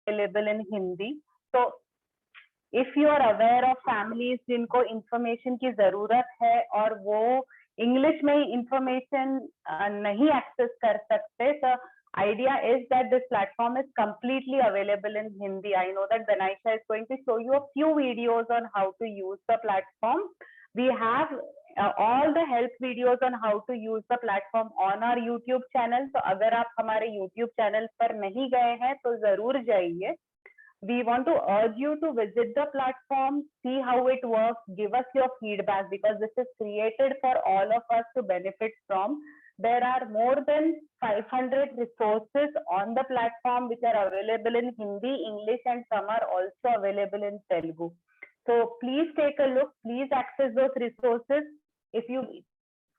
available in Hindi. So if you are aware of families जिनको information की जरूरत है और वो English में ही information नहीं access कर सकते, the idea is that this platform is completely available in Hindi. I know that Benaisha is going to show you a few videos on how to use the platform. We have all the help videos on how to use the platform on our YouTube channel. So अगर आप हमारे YouTube channel पर नहीं गए हैं तो जरूर जाइए. We want to urge you to visit the platform, see how it works, give us your feedback, because this is created for all of us to benefit from. There are more than 500 resources on the platform which are available in Hindi, English, and some are also available in Telugu. So please take a look, please access those resources. If you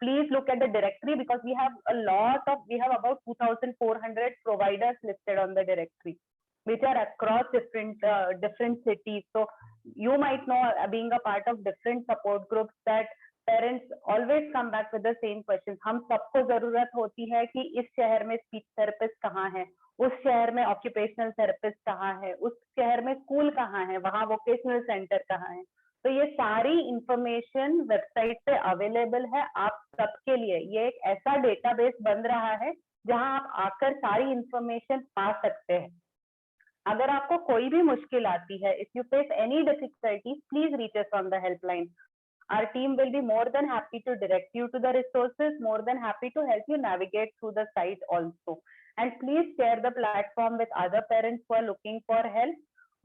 please look at the directory, because we have about 2,400 providers listed on the directory, which are across different cities. So you might know, being a part of different support groups, that parents always come back with the same questions. हम सबको जरूरत होती है कि इस शहर में speech therapist कहाँ है, उस शहर में ऑक्यूपेशनल थेरेपिस्ट कहाँ है, उस शहर में स्कूल कहाँ है, वहाँ वोकेशनल सेंटर कहाँ है. तो ये सारी इंफॉर्मेशन वेबसाइट पे अवेलेबल है आप सबके लिए. ये एक ऐसा डेटाबेस बन रहा है जहां आप आकर सारी इंफॉर्मेशन पा सकते हैं. अगर आपको कोई भी मुश्किल आती है, if you face any difficulties, please reach us on the helpline. Our team will be more than happy to direct you to the resources, more than happy to help you navigate through the site also. And please share the platform with other parents who are looking for help.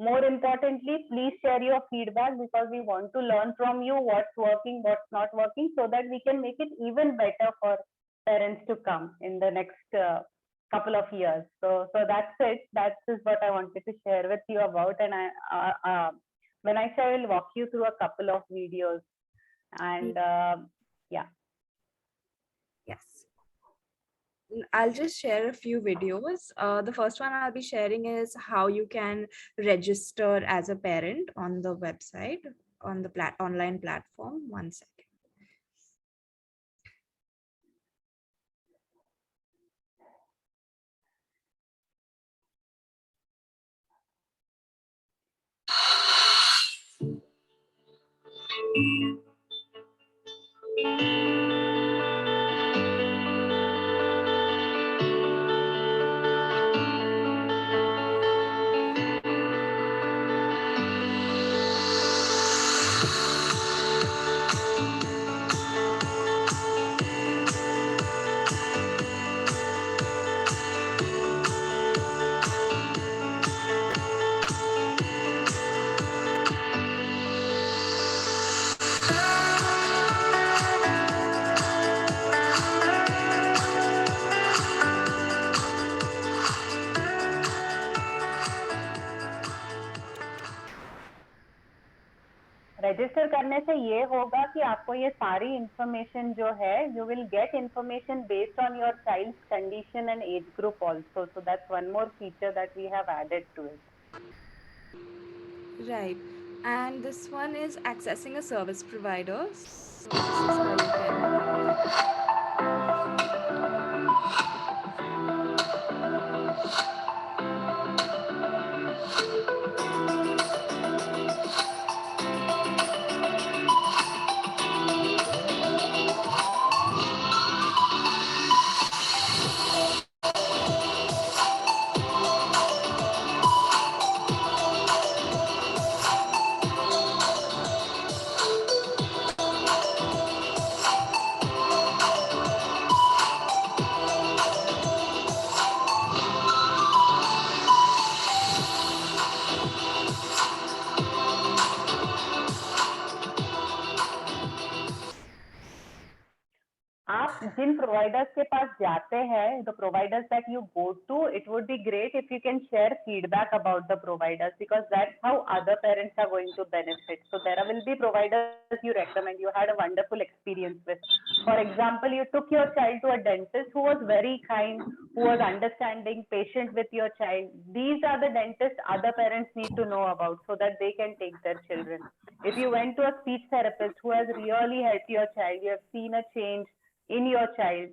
More importantly, please share your feedback, because we want to learn from you what's working, what's not working, so that we can make it even better for parents to come in the next couple of years. So that's it. That is what I wanted to share with you about. And Benaisha will walk you through a couple of videos. And yeah. Yes. I'll just share a few videos. The first one I'll be sharing is how you can register as a parent on the website, on the online platform. 1 second. Register करने से ये होगा कि आपको ये सारी information जो है, you will get information based on your child's condition and age group also. So that's one more feature that we have added to it. Right. And this one is accessing a service provider. So this is how you can. आप जिन providers के पास जाते हैं, the providers that you go to, it would be great if you can share feedback about the providers, because that's how other parents are going to benefit. So there will be providers you recommend, you had a wonderful experience with. For example, you took your child to a dentist who was very kind, who was understanding, patient with your child. These are the dentists other parents need to know about, so that they can take their children. If you went to a speech therapist who has really helped your child, you have seen a change in your child,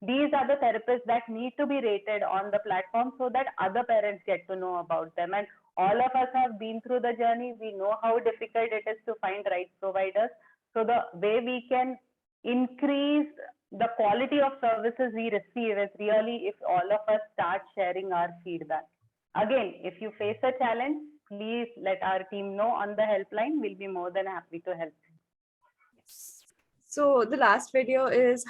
These are the therapists that need to be rated on the platform so that other parents get to know about them. And all of us have been through the journey. We know how difficult it is to find right providers. So the way we can increase the quality of services we receive is really if all of us start sharing our feedback. Again, if you face a challenge, please let our team know on the helpline. We'll be more than happy to help. So the last video is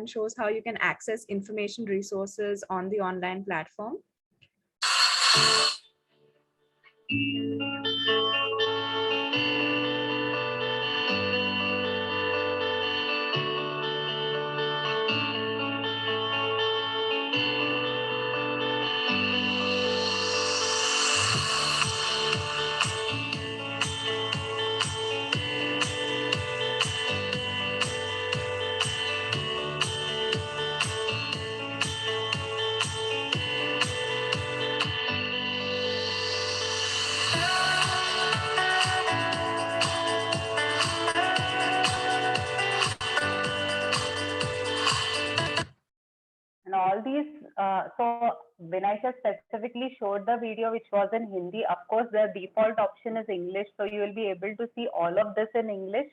shows how you can access information resources on the online platform. And all these, so Vinayasha specifically showed the video which was in Hindi. Of course, the default option is English, so you will be able to see all of this in English.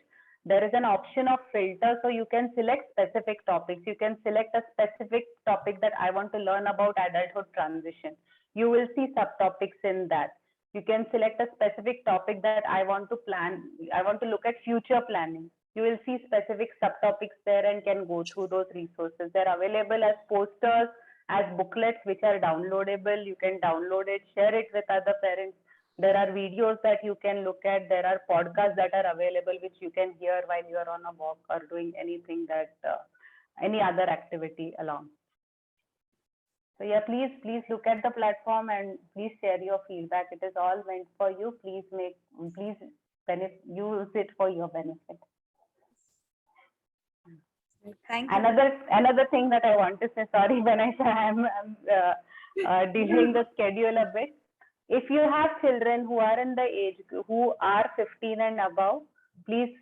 There is an option of filter, so you can select specific topics. You can select a specific topic that I want to learn about adulthood transition. You will see subtopics in that. You can select a specific topic that I want to plan. I want to look at future planning. You will see specific subtopics there and can go through those resources. They're available as posters, as booklets, which are downloadable. You can download it, share it with other parents. There are videos that you can look at. There are podcasts that are available, which you can hear while you're on a walk or doing anything that, any other activity along. So yeah, please look at the platform and please share your feedback. It is all meant for you. Please use it for your benefit. Thank you. Another thing that I want to say, sorry, Vanessa, I'm delaying the schedule a bit. If you have children who are in the age, who are 15 and above, please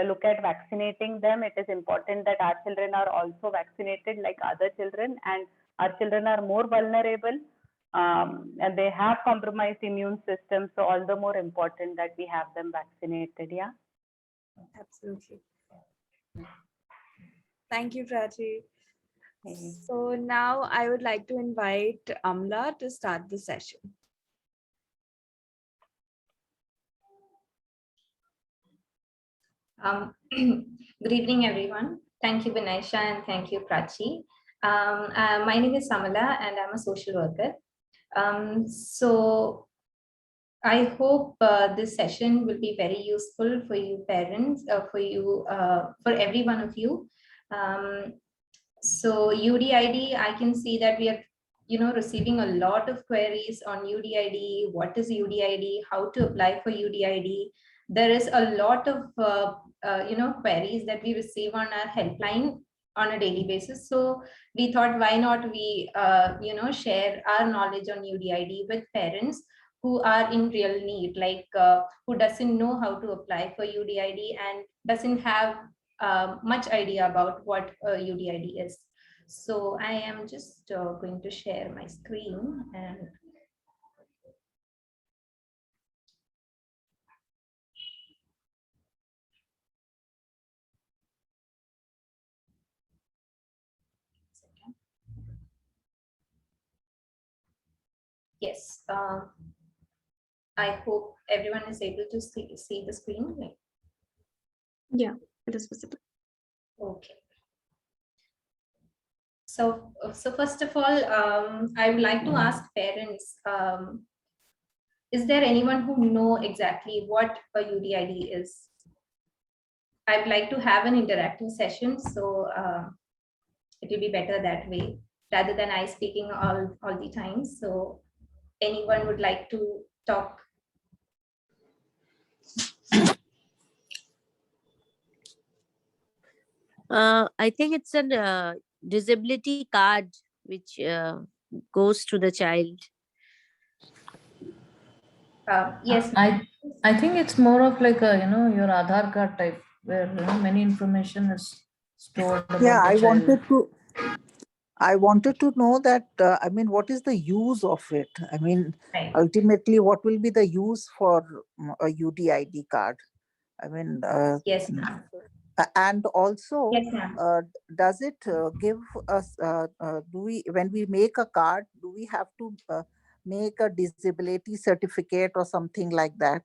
look at vaccinating them. It is important that our children are also vaccinated like other children, and our children are more vulnerable and they have compromised immune systems. So all the more important that we have them vaccinated. Yeah. Absolutely. Thank you, Prachi. So now I would like to invite Amla to start the session. Good evening, everyone. Thank you, Vinayasha, and thank you, Prachi. My name is Samala, and I'm a social worker. So I hope this session will be very useful for you parents, for every one of you. So UDID, I can see that we are, receiving a lot of queries on UDID. What is UDID? How to apply for UDID? There is a lot of, queries that we receive on our helpline on a daily basis. So we thought, why not we, share our knowledge on UDID with parents who are in real need, like who doesn't know how to apply for UDID and doesn't have much idea about what UDID is. So I am just going to share my screen and yes, I hope everyone is able to see the screen. Yeah, it is visible. Okay. So first of all, I would like to ask parents, is there anyone who know exactly what a UDID is? I'd like to have an interactive session, so it will be better that way rather than I speaking all the time. So anyone would like to talk? I think it's a disability card which goes to the child. Yes, I think it's more of like a your Aadhaar card type where many information is stored about Yeah, the child. I wanted to know that, I mean, what is the use of it? I mean, Right. ultimately, what will be the use for a UDID card? I mean, Yes, ma'am. and also, Yes, ma'am. does it give us, when we make a card, do we have to make a disability certificate or something like that?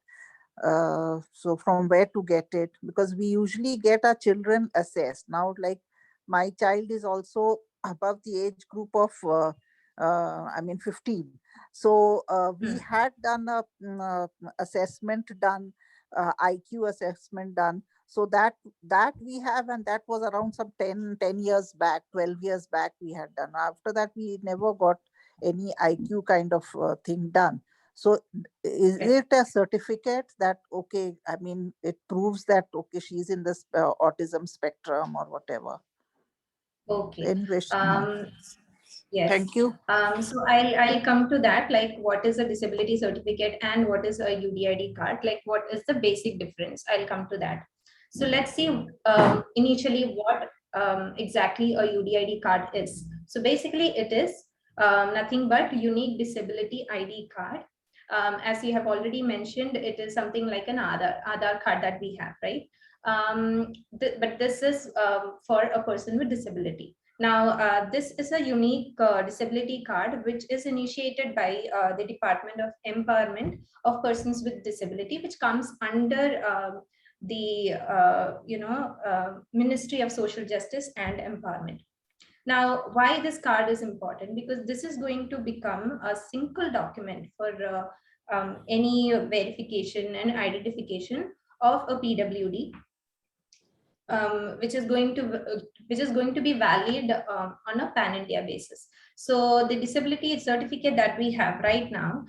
So from where to get it? Because we usually get our children assessed. Now, like my child is also above the age group of, I mean, 15. So we Hmm. had done a assessment done, IQ assessment done. So that we have, and that was around some 10 years back, 12 years back we had done. After that, we never got any IQ kind of thing done. So is Yes. it a certificate that, okay, I mean, it proves that, okay, she's in this autism spectrum or whatever? Okay. Anyway, Yes. thank you. So I'll come to that, like what is a disability certificate and what is a UDID card, like what is the basic difference. I'll come to that. So let's see initially what exactly a UDID card is. So basically it is nothing but unique disability ID card. As you have already mentioned, it is something like an Aadhaar card that we have, right? But this is for a person with disability. Now, this is a unique disability card, which is initiated by the Department of Empowerment of Persons with Disability, which comes under the Ministry of Social Justice and Empowerment. Now, why this card is important? Because this is going to become a single document for any verification and identification of a PWD, which is going to be valid on a pan-India basis. So the disability certificate that we have right now,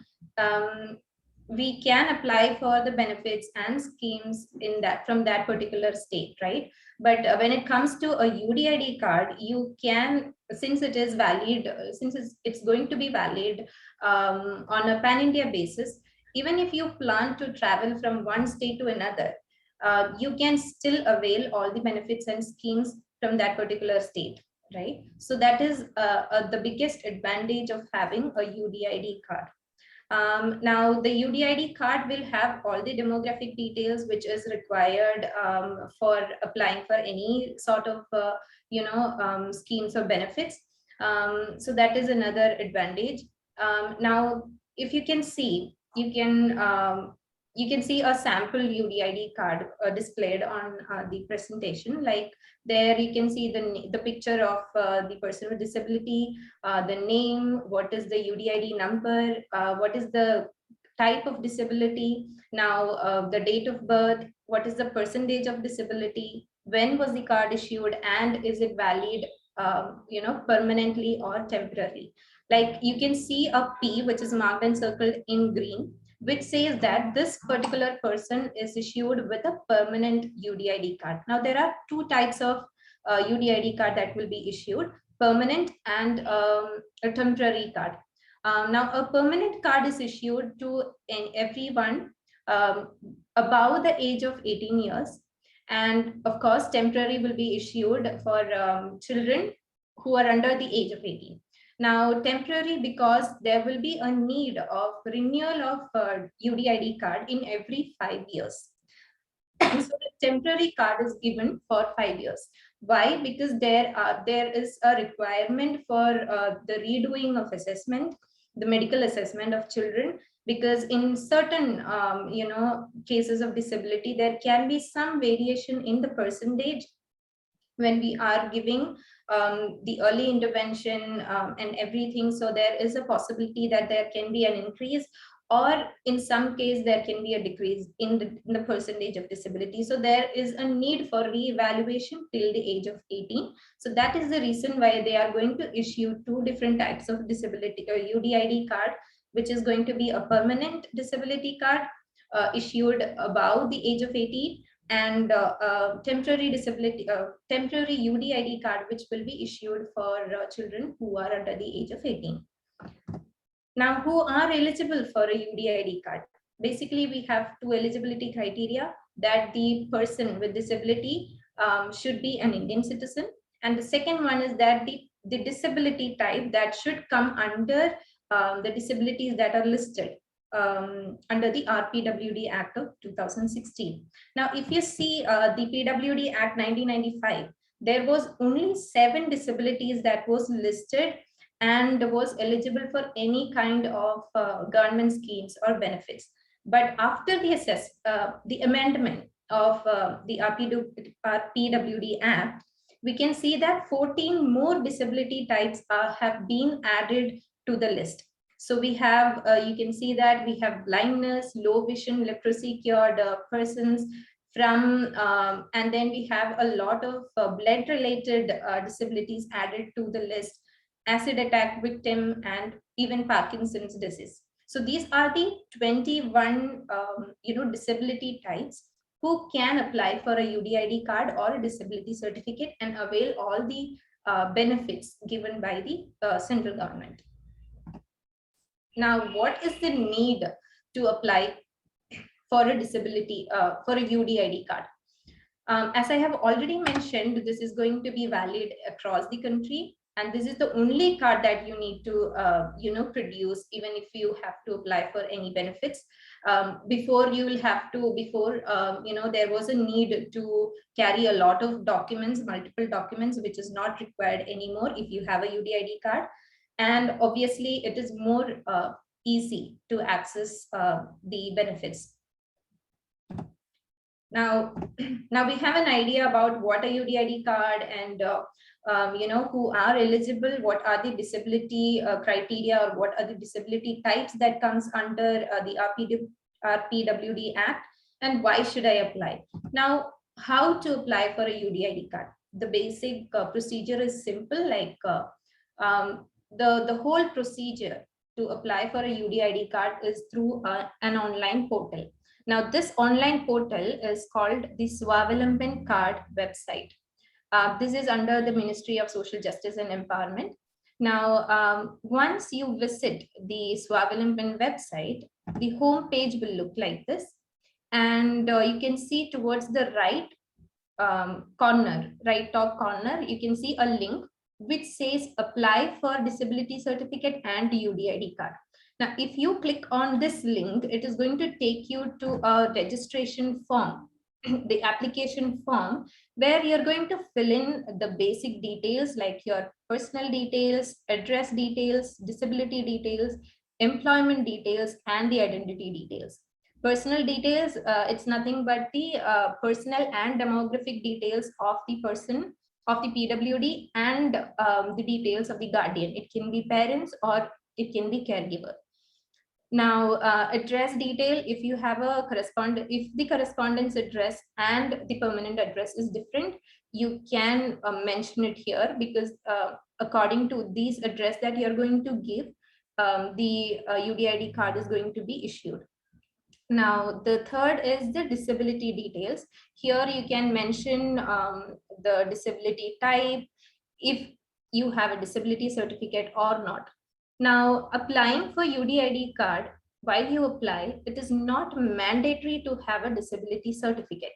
we can apply for the benefits and schemes in that from that particular state, right? But when it comes to a UDID card, you can, since it is valid, since it's going to be valid on a pan-India basis, even if you plan to travel from one state to another, you can still avail all the benefits and schemes from that particular state, right? So that is the biggest advantage of having a UDID card. Now, the UDID card will have all the demographic details which is required for applying for any sort of schemes or benefits. So that is another advantage. Now, if you can see, you can see a sample UDID card displayed on the presentation. Like there you can see the picture of the person with disability, the name, what is the UDID number, what is the type of disability, now the date of birth, what is the percentage of disability, when was the card issued, and is it valid permanently or temporary. Like you can see a P which is marked and circled in green, which says that this particular person is issued with a permanent UDID card. Now, there are two types of UDID card that will be issued, permanent and a temporary card. Now, a permanent card is issued to everyone above the age of 18 years. And of course, temporary will be issued for children who are under the age of 18. Now, temporary, because there will be a need of renewal of UDID card in every 5 years. So the temporary card is given for 5 years. Why? Because there is a requirement for the redoing of assessment, the medical assessment of children, because in certain cases of disability, there can be some variation in the percentage when we are giving the early intervention and everything. So there is a possibility that there can be an increase, or in some case there can be a decrease in the percentage of disability. So there is a need for re-evaluation till the age of 18. So that is the reason why they are going to issue two different types of disability or UDID card, which is going to be a permanent disability card issued above the age of 18, and temporary disability, temporary UDID card, which will be issued for children who are under the age of 18. Now, who are eligible for a UDID card? Basically, we have two eligibility criteria, that the person with disability should be an Indian citizen. And the second one is that the disability type that should come under the disabilities that are listed under the RPWD Act of 2016. Now, if you see the PWD Act 1995, there was only 7 disabilities that was listed and was eligible for any kind of government schemes or benefits. But after the amendment of the RPWD Act, we can see that 14 more disability types have been added to the list. So we have, you can see that we have blindness, low vision, leprosy cured persons from, and then we have a lot of blood-related disabilities added to the list, acid attack victim, and even Parkinson's disease. So these are the 21, disability types who can apply for a UDID card or a disability certificate and avail all the benefits given by the central government. Now, what is the need to apply for a disability, for a UDID card? As I have already mentioned, this is going to be valid across the country. And this is the only card that you need to, produce, even if you have to apply for any benefits. Before you will have to, there was a need to carry a lot of documents, multiple documents, which is not required anymore if you have a UDID card. And obviously, it is more easy to access the benefits. Now we have an idea about what a UDID card and who are eligible, what are the disability criteria, or what are the disability types that comes under the RPWD Act, and why should I apply? Now, how to apply for a UDID card? The basic procedure is simple, like the whole procedure to apply for a UDID card is through an online portal. Now, this online portal is called the Swawalamban Card website. This is under the Ministry of Social Justice and Empowerment. Now, once you visit the Swawalamban website, the home page will look like this. And you can see towards the right corner, right top corner, you can see a link which says apply for disability certificate and UDID card. Now, if you click on this link, it is going to take you to a registration form, the application form, where you're going to fill in the basic details like your personal details, address details, disability details, employment details, and the identity details. Personal details, it's nothing but the personal and demographic details of the person, of the PWD, and the details of the guardian. It can be parents or it can be caregiver. Now, address detail, if you have a if the correspondence address and the permanent address is different, you can mention it here, because according to these address that you're going to give, the UDID card is going to be issued. Now, the third is the disability details. Here you can mention the disability type, if you have a disability certificate or not. Now, applying for UDID card, while you apply, it is not mandatory to have a disability certificate,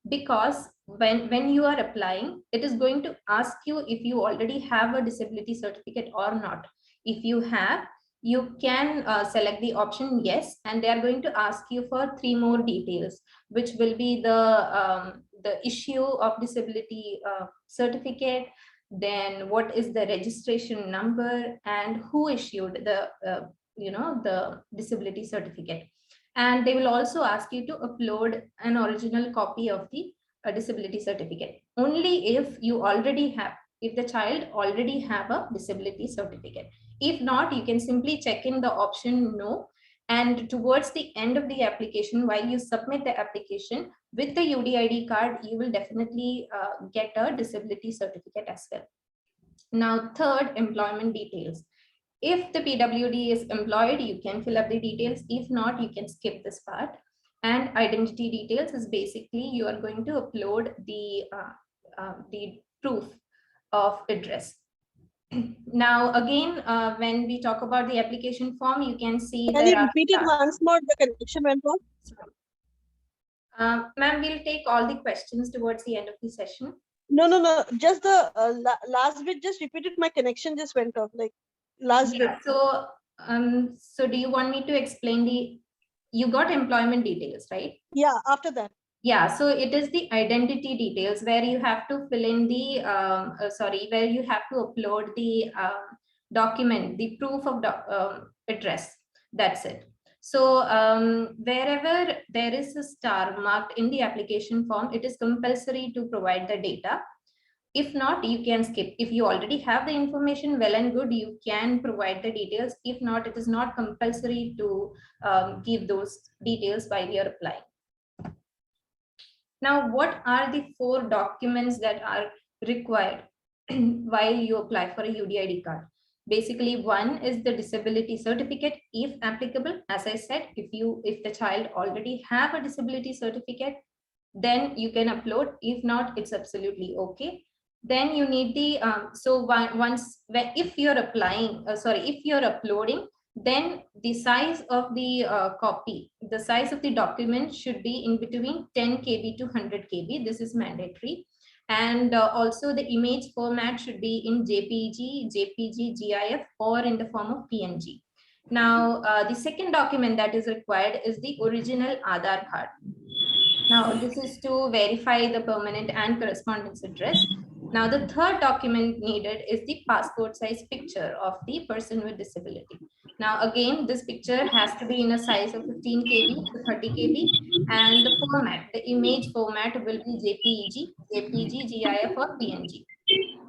because when you are applying, it is going to ask you if you already have a disability certificate or not. If you have, you can select the option yes, and they are going to ask you for 3 more details, which will be the issue of disability certificate, then what is the registration number, and who issued the the disability certificate. And they will also ask you to upload an original copy of the disability certificate only if you already have, if the child already have a disability certificate. If not, you can simply check in the option no, and towards the end of the application, while you submit the application with the UDID card, you will definitely get a disability certificate as well. Now, third, employment details. If the PWD is employed, you can fill up the details. If not, you can skip this part. And identity details is basically you are going to upload the proof of address. Now, again, when we talk about the application form, you can see Can you repeat it once more? The connection went off. Ma'am, we'll take all the questions towards the end of the session. No. Just the last bit. Just repeated. My connection just went off. Like last bit. Yeah, so do you want me to explain you got employment details, right? Yeah. After that. Yeah, so it is the identity details where you have to fill in the, where you have to upload the document, the proof of address. That's it. So wherever there is a star marked in the application form, it is compulsory to provide the data. If not, you can skip. If you already have the information, well and good, you can provide the details. If not, it is not compulsory to give those details while you're applying. Now, what are the 4 documents that are required while you apply for a UDID card? Basically, one is the disability certificate, if applicable. As I said, if the child already have a disability certificate, then you can upload. If not, it's absolutely okay. Then you need the if you're applying, if you're uploading, then the size of the the size of the document should be in between 10 KB to 100 KB. This is mandatory. And also the image format should be in JPG, GIF, or in the form of PNG. Now, the second document that is required is the original Aadhaar card. Now, this is to verify the permanent and correspondence address. Now, the third document needed is the passport size picture of the person with disability. Now, again, this picture has to be in a size of 15 KB to 30 KB, and the format, the image format will be JPG, GIF, or PNG.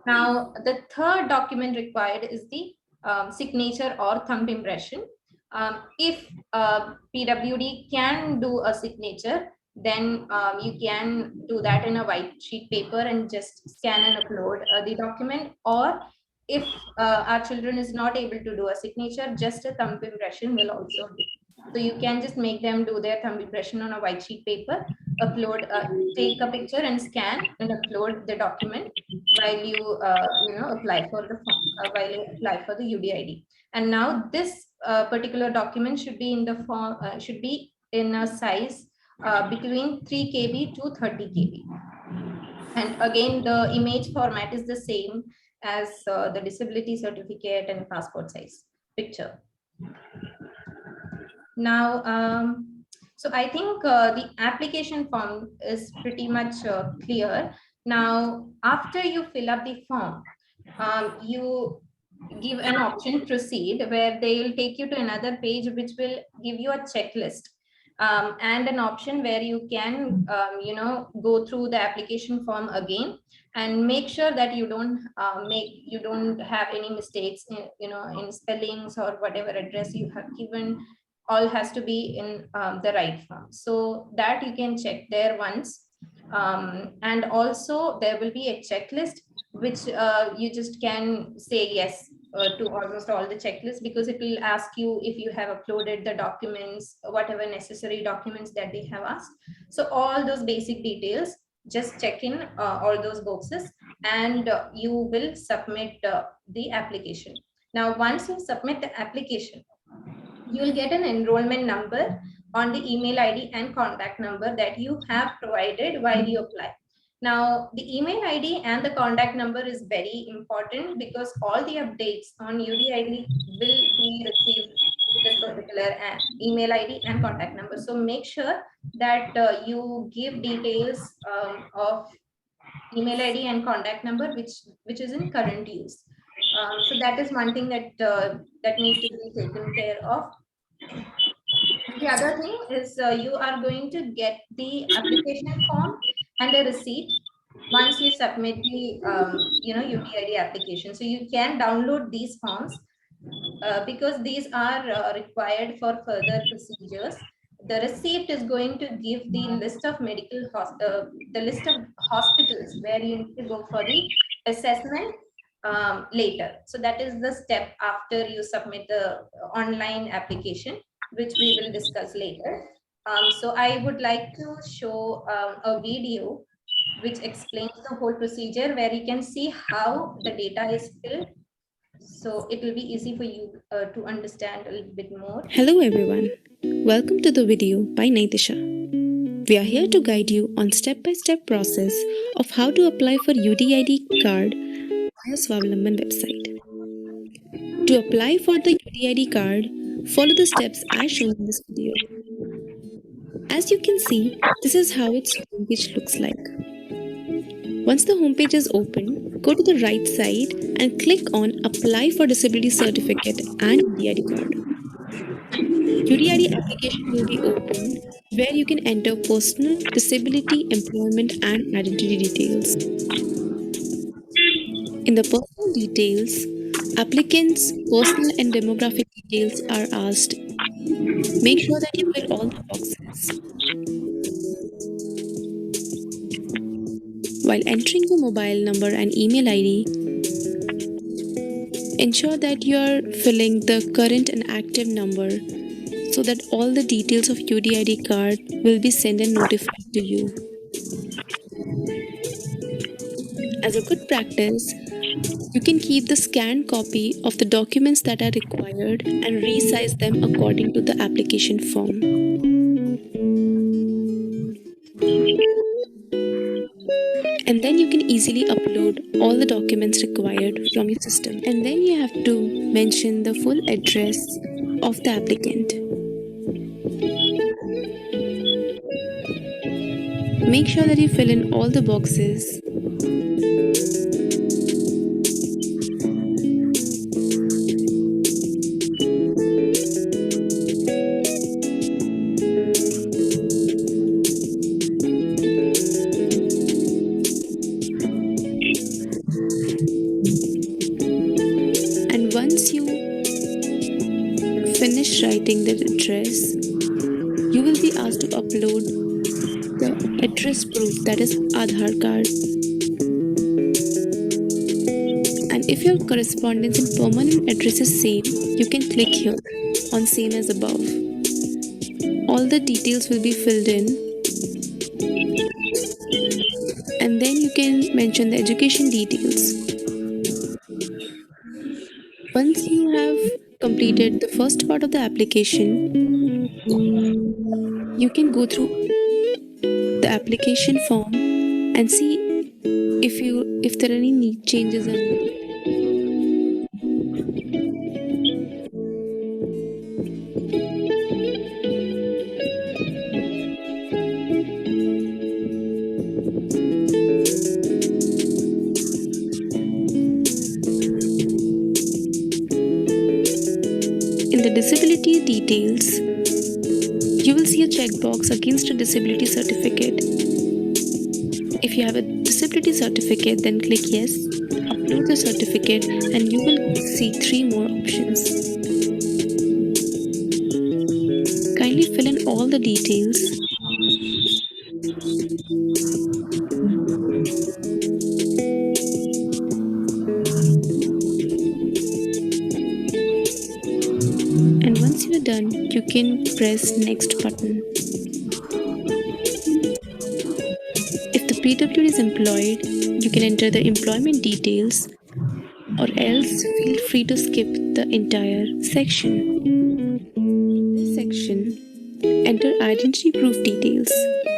Now, the third document required is the signature or thumb impression. If PWD can do a signature, then you can do that in a white sheet paper and just scan and upload the document. Or if our children is not able to do a signature, just a thumb impression will also do. So you can just make them do their thumb impression on a white sheet paper, upload, take a picture and scan and upload the document while you apply for the form, while you apply for the UDID. And now this particular document should be in the form, should be in a size between 3 KB to 30 KB. And again, the image format is the same as the disability certificate and passport size picture. Now, so I think the application form is pretty much clear. Now, after you fill up the form, you give an option proceed, where they will take you to another page which will give you a checklist. And an option where you can go through the application form again and make sure that you don't have any mistakes in spellings or whatever address you have given. All has to be in the right form, so that you can check there once. And also there will be a checklist which you just can say yes to almost all the checklists, because it will ask you if you have uploaded the documents, whatever necessary documents that they have asked. So all those basic details, just check in all those boxes, and you will submit the application. Now, once you submit the application, you will get an enrollment number on the email ID and contact number that you have provided while you apply. Now, the email ID and the contact number is very important, because all the updates on UDID will be received with this particular email ID and contact number. So make sure that you give details of email ID and contact number which is in current use. So that is one thing that that needs to be taken care of. The other thing is you are going to get the application form and a receipt once you submit the UDID application. So you can download these forms because these are required for further procedures. The receipt is going to give the list of the list of hospitals where you need to go for the assessment later. So that is the step after you submit the online application, which we will discuss later. So I would like to show a video which explains the whole procedure, where you can see how the data is filled. So it will be easy for you to understand a little bit more. Hello everyone, welcome to the video by Naitisha. We are here to guide you on step-by-step process of how to apply for UDID card via Swawalamban website. To apply for the UDID card, follow the steps as shown in this video. As you can see, this is how its homepage looks like. Once the homepage is open, go to the right side and click on Apply for Disability Certificate and UDID card. UDID application will be open where you can enter personal, disability, employment and identity details. In the personal details, applicants' personal and demographic details are asked. Make sure that you fill all the boxes. While entering your mobile number and email ID, ensure that you are filling the current and active number so that all the details of UDID card will be sent and notified to you. As a good practice, you can keep the scanned copy of the documents that are required and resize them according to the application form. And then you can easily upload all the documents required from your system. And then you have to mention the full address of the applicant. Make sure that you fill in all the boxes. And once you finish writing the address, you will be asked to upload the address proof, that is Aadhaar card. And if your correspondence and permanent address is same, you can click here on same as above. All the details will be filled in, and then you can mention the education details. Once you have completed the first part of the application, you can go through the application form and see if there are any changes in it. In the disability details, you will see a checkbox against a disability certificate. If you have a disability certificate, then click yes, upload the certificate, and you will see 3 more options. Kindly fill in all the details. And once you are done, you can press next button. If the PWD is employed, you can enter the employment details, or else feel free to skip the entire section. This section, enter identity proof details.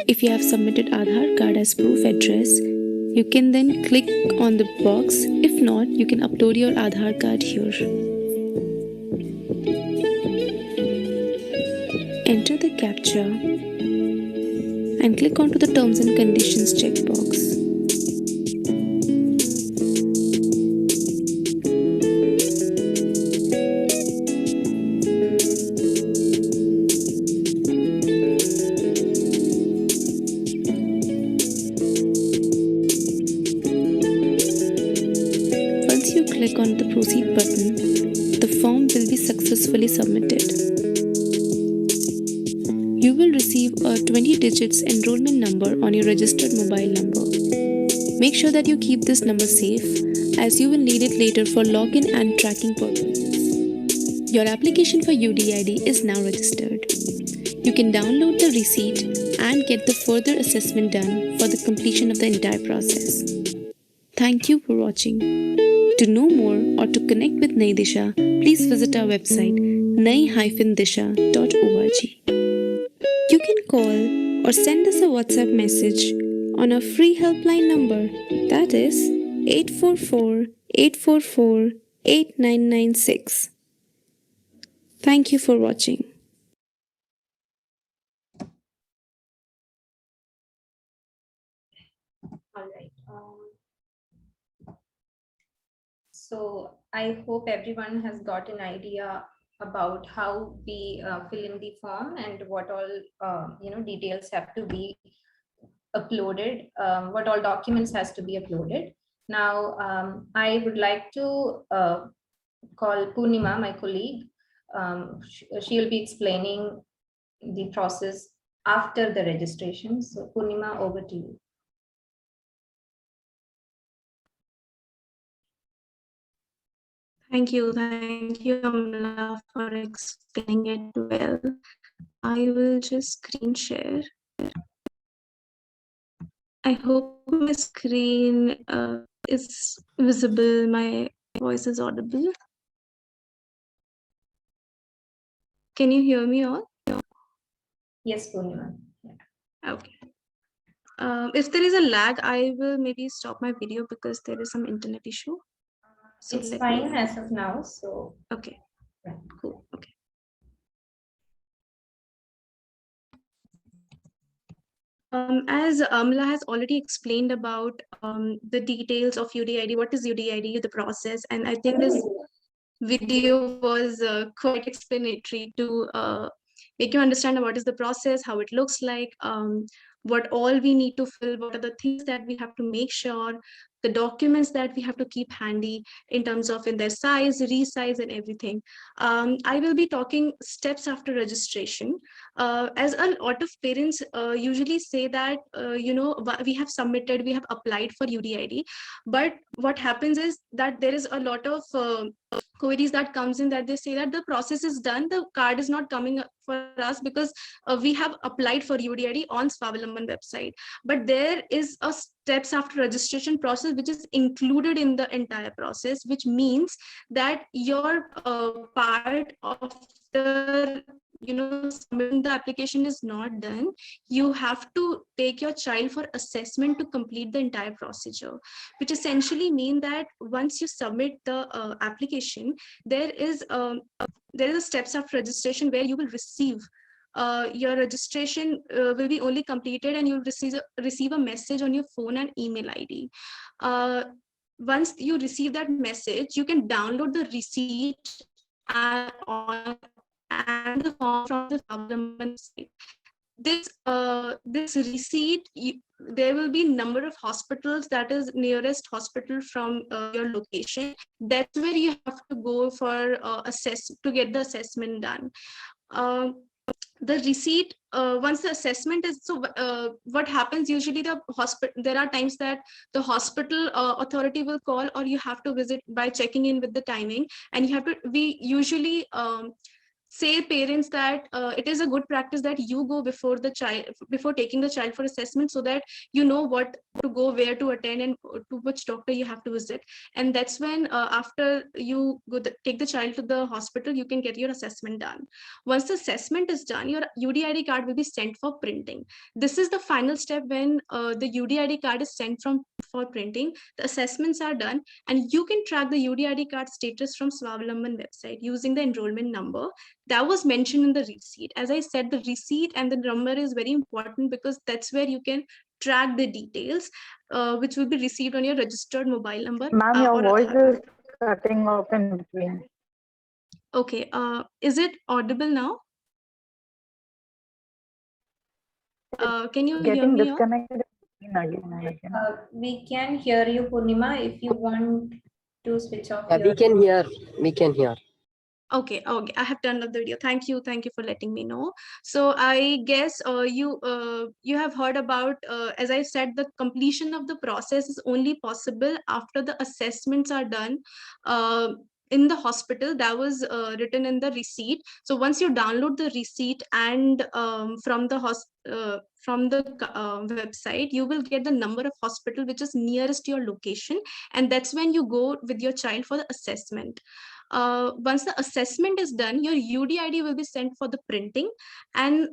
If you have submitted Aadhaar card as proof address, you can then click on the box. If not, you can upload your Aadhaar card here. Enter the CAPTCHA and click onto the terms and conditions checkbox. Once you click on the proceed button, the form will be successfully submitted. You will receive a 20 digits enrollment number on your registered mobile number. Make sure that you keep this number safe, as you will need it later for login and tracking purposes. Your application for UDID is now registered. You can download the receipt and get the further assessment done for the completion of the entire process. Thank you for watching. To know more or to connect with Nai Disha, please visit our website nai-disha.org. You can call or send us a WhatsApp message on our free helpline number, that is 844 844 8996. Thank you for watching. All right. So I hope everyone has got an idea about how we fill in the form and what all details have to be uploaded, what all documents has to be uploaded. Now, I would like to call Purnima, my colleague. She will be explaining the process after the registration. So Purnima, over to you. Thank you, Amla, for explaining it well. I will just screen share. I hope my screen is visible, my voice is audible. Can you hear me all? Yes, Purnima. Okay. If there is a lag, I will maybe stop my video because there is some internet issue. So It's fine as of now. So okay, cool. Okay. As Amla has already explained about the details of UDID, what is UDID, the process, and I think this video was quite explanatory to make you understand what is the process, how it looks like, what all we need to fill, what are the things that we have to make sure, the documents that we have to keep handy in terms of in their size, resize, and everything. I will be talking steps after registration. As a lot of parents usually say that, we have submitted, we have applied for UDID, but what happens is that there is a lot of queries that comes in that they say that the process is done, the card is not coming up for us because we have applied for UDID on Swavalamban website. But there is a steps after registration process which is included in the entire process, which means that your part of the submitting the application is not done. You have to take your child for assessment to complete the entire procedure, which essentially mean that once you submit the application, there is a steps after registration where you will receive your registration will be only completed and you'll receive a message on your phone and email ID. Once you receive that message, you can download the receipt and the form from the Swavalamban site. This receipt, there will be number of hospitals that is nearest hospital from your location. That's where you have to go for to get the assessment done. The receipt, once the assessment is, so what happens usually, the hospital, there are times that the hospital authority will call, or you have to visit by checking in with the timing, and you have to, we usually say parents that it is a good practice that you go before the child, before taking the child for assessment, so that you know what to go, where to attend, and to which doctor you have to visit. And that's when after you take the child to the hospital, you can get your assessment done. Once the assessment is done, your UDID card will be sent for printing. This is the final step when the UDID card is sent for printing. The assessments are done, and you can track the UDID card status from Swavalamban website using the enrollment number that was mentioned in the receipt. As I said, the receipt and the number is very important because that's where you can track the details, which will be received on your registered mobile number. Ma'am, your voice is cutting off in between. Okay, is it audible now? Can you hear me? Disconnected again and again. We can hear you, Purnima. If you want to switch off. Yeah, we can hear. We can hear. Okay, I have turned off the video. Thank you for letting me know. So I guess you have heard about, as I said, the completion of the process is only possible after the assessments are done in the hospital. That was written in the receipt. So once you download the receipt and from the website, you will get the number of hospital which is nearest your location, and that's when you go with your child for the assessment. Once the assessment is done, your UDID will be sent for the printing, and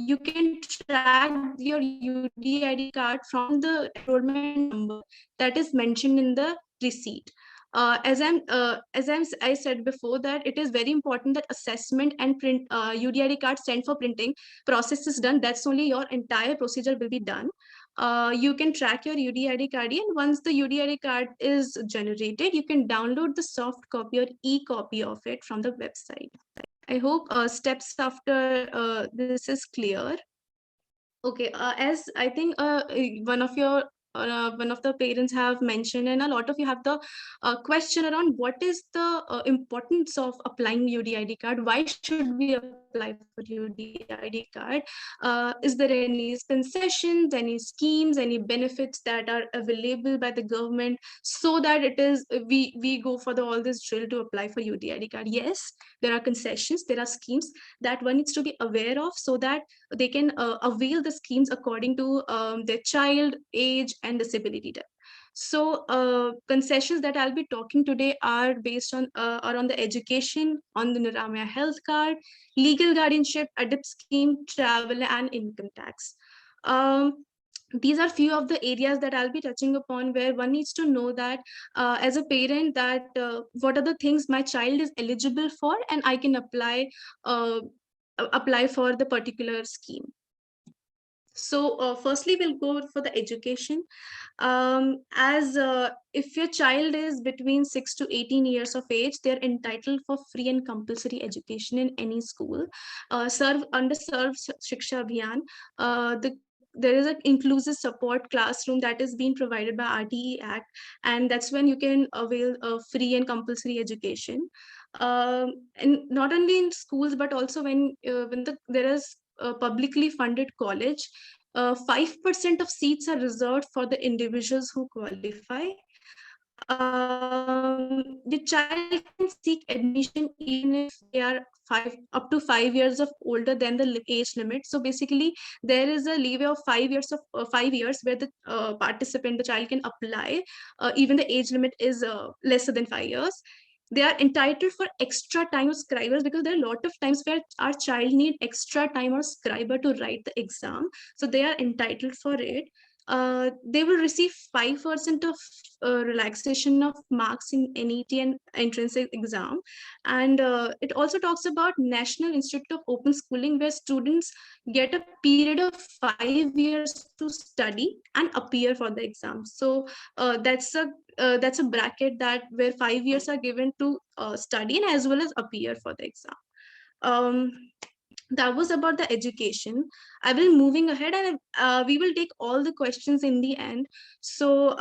you can track your UDID card from the enrollment number that is mentioned in the receipt. I said before, that it is very important that assessment and print UDID card sent for printing process is done. That's only your entire procedure will be done. You can track your UDID card, and once the UDID card is generated, you can download the soft copy or e-copy of it from the website. I hope steps after this is clear. Okay, as I think one of the parents have mentioned, and a lot of you have the question around what is the importance of applying UDID card? Why should we apply for UDID card? Is there any concessions, any schemes, any benefits that are available by the government so that it is we go for all this drill to apply for UDID card? Yes, there are concessions, there are schemes that one needs to be aware of so that they can avail the schemes according to their child, age, and disability type. So concessions that I'll be talking today are based on the education, on the Niramaya health card, legal guardianship, ADIP scheme, travel, and income tax. These are few of the areas that I'll be touching upon where one needs to know that as a parent that what are the things my child is eligible for and I can apply for the particular scheme. So firstly, we'll go for the education. If your child is between 6 to 18 years of age, they're entitled for free and compulsory education in any school. Under Sarv Shiksha Abhiyan, there is an inclusive support classroom that is being provided by RTE Act, and that's when you can avail free and compulsory education. And not only in schools, but also when there is a publicly funded college, 5% of seats are reserved for the individuals who qualify. The child can seek admission even if they are up to 5 years of older than the age limit. So basically, there is a leeway of 5 years where the the child can apply, even the age limit is lesser than 5 years. They are entitled for extra time of scribers because there are a lot of times where our child need extra time or scriber to write the exam. So they are entitled for it. They will receive 5% of relaxation of marks in NET and entrance exam. And it also talks about National Institute of Open Schooling, where students get a period of 5 years to study and appear for the exam. So that's a bracket that where 5 years are given to study and as well as appear for the exam. That was about the education. I will moving ahead, and we will take all the questions in the end. So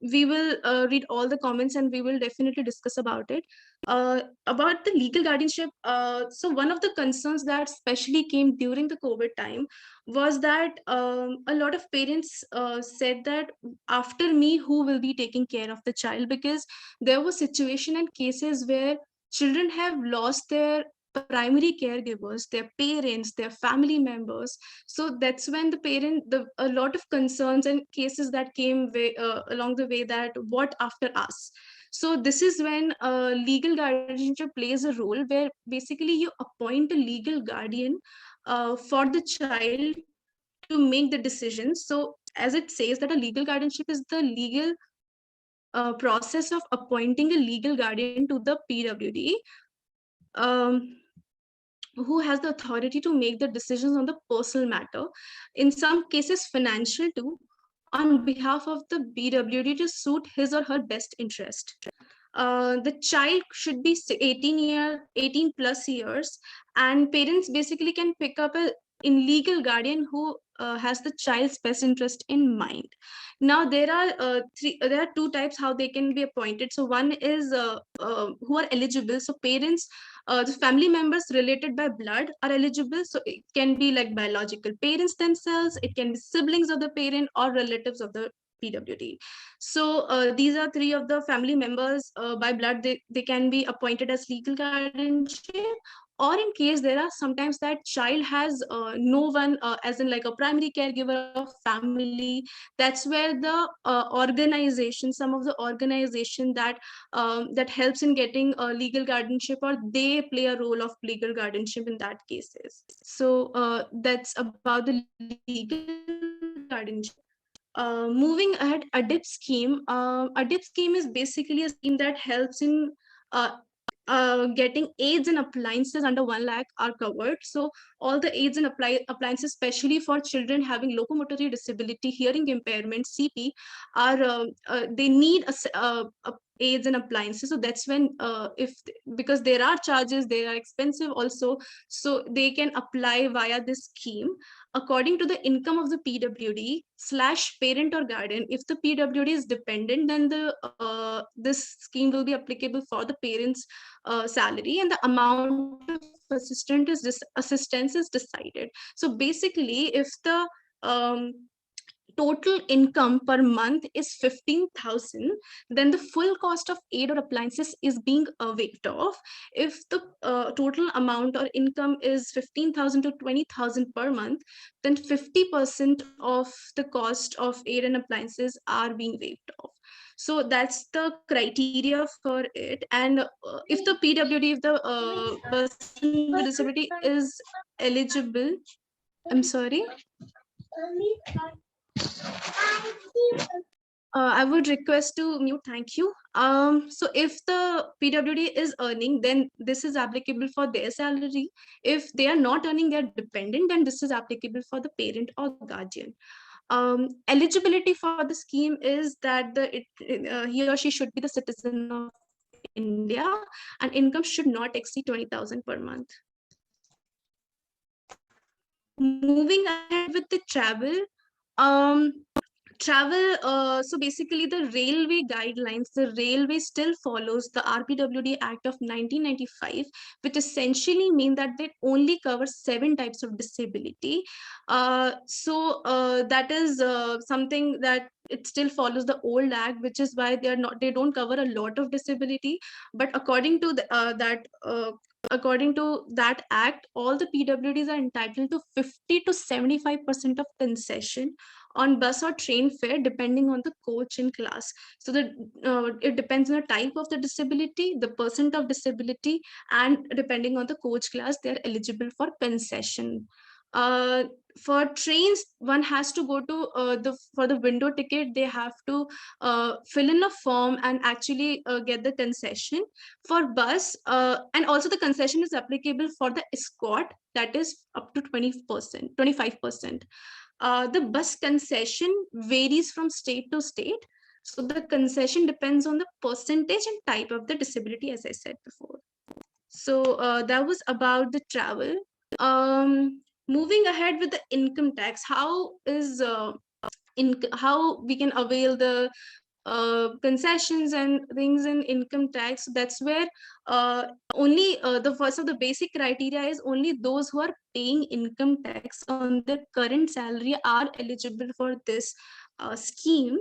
we will read all the comments and we will definitely discuss about it. About the legal guardianship, so one of the concerns that especially came during the COVID time was that a lot of parents said that after me, who will be taking care of the child? Because there was situation and cases where children have lost their primary caregivers, their parents, their family members. So that's when a lot of concerns and cases that came along the way, that what after us? So this is when legal guardianship plays a role, where basically you appoint a legal guardian for the child to make the decisions. So as it says that a legal guardianship is the legal process of appointing a legal guardian to the PWD, who has the authority to make the decisions on the personal matter, in some cases financial too, on behalf of the PWD to suit his or her best interest. The child should be 18 plus years, and parents basically can pick up a legal guardian who has the child's best interest in mind. Now there are two types how they can be appointed. So one is who are eligible. So parents, the family members related by blood are eligible. So it can be like biological parents themselves, it can be siblings of the parent or relatives of the PWD. So these are three of the family members by blood. They can be appointed as legal guardianship, or in case there are sometimes that child has no one as in like a primary caregiver of family, that's where the organization, some of the organization that helps in getting legal guardianship, or they play a role of legal guardianship in that cases. So that's about the legal guardianship. Moving ahead, ADIP scheme. ADIP scheme is basically a scheme that helps in getting aids and appliances under 1 lakh are covered. So all the aids and appliances, especially for children having locomotory disability, hearing impairment, CP, are they need a aids and appliances. So that's when because there are charges, they are expensive also, so they can apply via this scheme according to the income of the PWD/parent or guardian. If the PWD is dependent, then this scheme will be applicable for the parents' salary, and the amount of assistance is decided. So basically, if the total income per month is 15,000, then the full cost of aid or appliances is being waived off. If the total amount or income is 15,000 to 20,000 per month, then 50% of the cost of aid and appliances are being waived off. So that's the criteria for it. And if the PWD, if the person with disability is eligible, I'm sorry. I would request to mute. Thank you. So if the PWD is earning, then this is applicable for their salary. If they are not earning, they are dependent, then this is applicable for the parent or guardian. Eligibility for the scheme is that he or she should be the citizen of India, and income should not exceed 20,000 per month. Moving ahead with the travel. So basically the railway guidelines, the railway still follows the RPWD Act of 1995, which essentially mean that they only cover 7 types of disability. That is something that it still follows the old act, which is why they don't cover a lot of disability. But according to that act, all the PWDs are entitled to 50 to 75% of concession on bus or train fare, depending on the coach and class. So it depends on the type of the disability, the percent of disability, and depending on the coach class, they are eligible for concession. For trains, one has to go to for the window ticket, they have to fill in a form and actually get the concession. For bus, and also the concession is applicable for the escort, that is up to 20%, 25%. The bus concession varies from state to state. So the concession depends on the percentage and type of the disability, as I said before. So that was about the travel. Moving ahead with the income tax, how we can avail the concessions and things in income tax. That's where only the first of the basic criteria is only those who are paying income tax on their current salary are eligible for this scheme.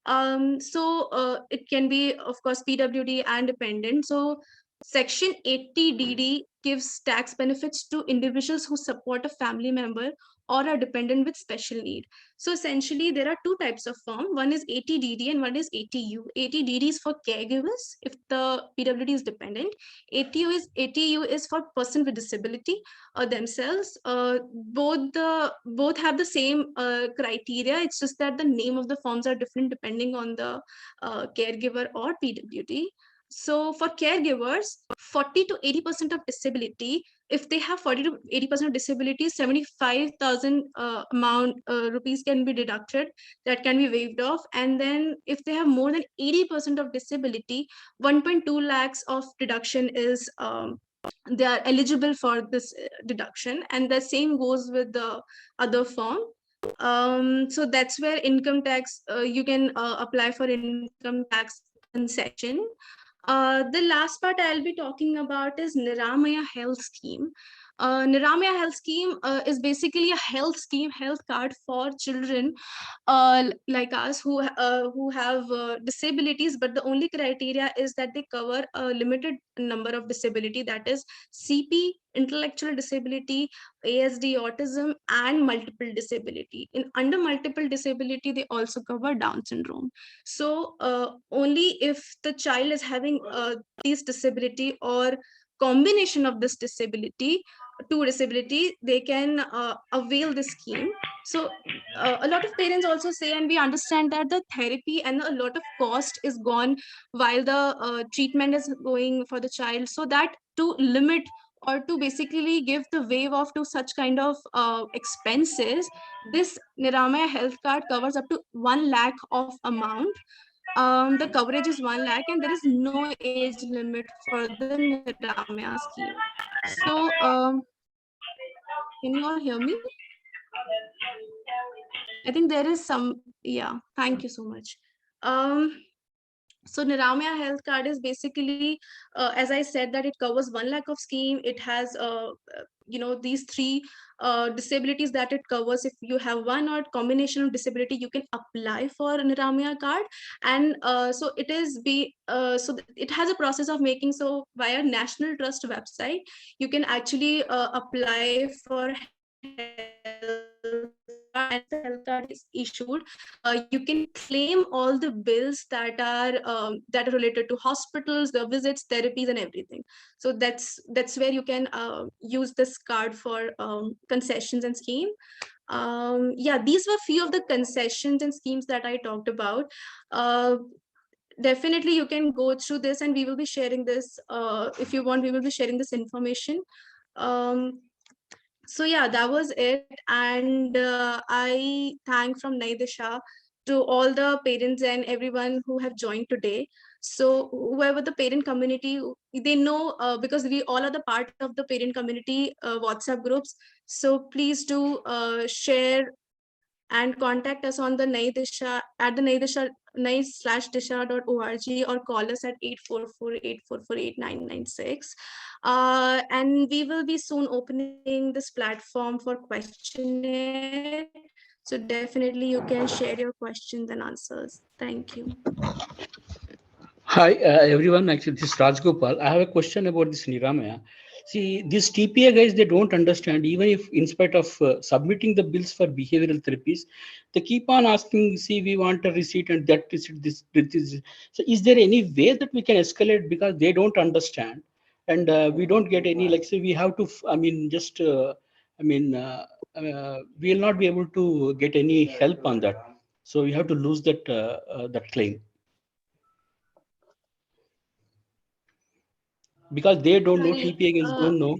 It can be, of course, PWD and dependent. So Section 80 DD gives tax benefits to individuals who support a family member or a dependent with special need. So essentially, there are 2 types of form. One is 80DD and one is 80U. 80DD is for caregivers if the PWD is dependent. 80U is for person with disability themselves. Both have the same criteria. It's just that the name of the forms are different depending on the caregiver or PWD. So for caregivers, 40 to 80% of disability, if they have 40 to 80% of disability, 75,000 rupees can be deducted, that can be waived off. And then if they have more than 80% of disability, 1.2 lakhs of deduction is they are eligible for this deduction. And the same goes with the other form. So that's where income tax, you can apply for income tax concession. The last part I'll be talking about is Niramaya Health Scheme. Niramya Health Scheme is basically a health scheme, health card for children like us who have disabilities, but the only criteria is that they cover a limited number of disability, that is CP, intellectual disability, ASD, autism, and multiple disability. In under multiple disability, they also cover Down syndrome. So only if the child is having these disability or combination of this disability, two disability, they can avail this scheme. So a lot of parents also say, and we understand that the therapy and a lot of cost is gone while the treatment is going for the child. So that to limit or to basically give the wave off to such kind of expenses, this Niramaya health card covers up to 1 lakh of amount. The coverage is 1 lakh and there is no age limit for the Niramaya scheme. So can you all hear me? I think there is some, yeah, thank you so much. So Niramaya health card is basically, as I said, that it covers 1 lakh of scheme. It has, these three disabilities that it covers. If you have one or combination of disability, you can apply for a Niramaya card. And so it is it has a process of making, so via National Trust website, you can actually apply for and the health card is issued, you can claim all the bills that are related to hospitals, the visits, therapies, and everything. So that's where you can use this card for concessions and scheme. Yeah, these were few of the concessions and schemes that I talked about. Definitely you can go through this, and we will be sharing this if you want. We will be sharing this information. So yeah, that was it. And I thank from Nai Disha to all the parents and everyone who have joined today. So whoever the parent community, they know, because we all are the part of the parent community WhatsApp groups. So please do share and contact us on the Nai Disha at the nai/disha.org or call us at 844-844-8996. And we will be soon opening this platform for questionnaire. So definitely you can share your questions and answers. Thank you. Hi, everyone. Actually, this is Rajgopal. I have a question about this Niramaya. See, these TPA guys, they don't understand, even if in spite of submitting the bills for behavioral therapies, they keep on asking, see, we want a receipt and that receipt, this. So is there any way that we can escalate, because they don't understand and we don't get any, like, say, we have to, we will not be able to get any help on that. So we have to lose that, that claim. Because they don't know, TPA guys don't know.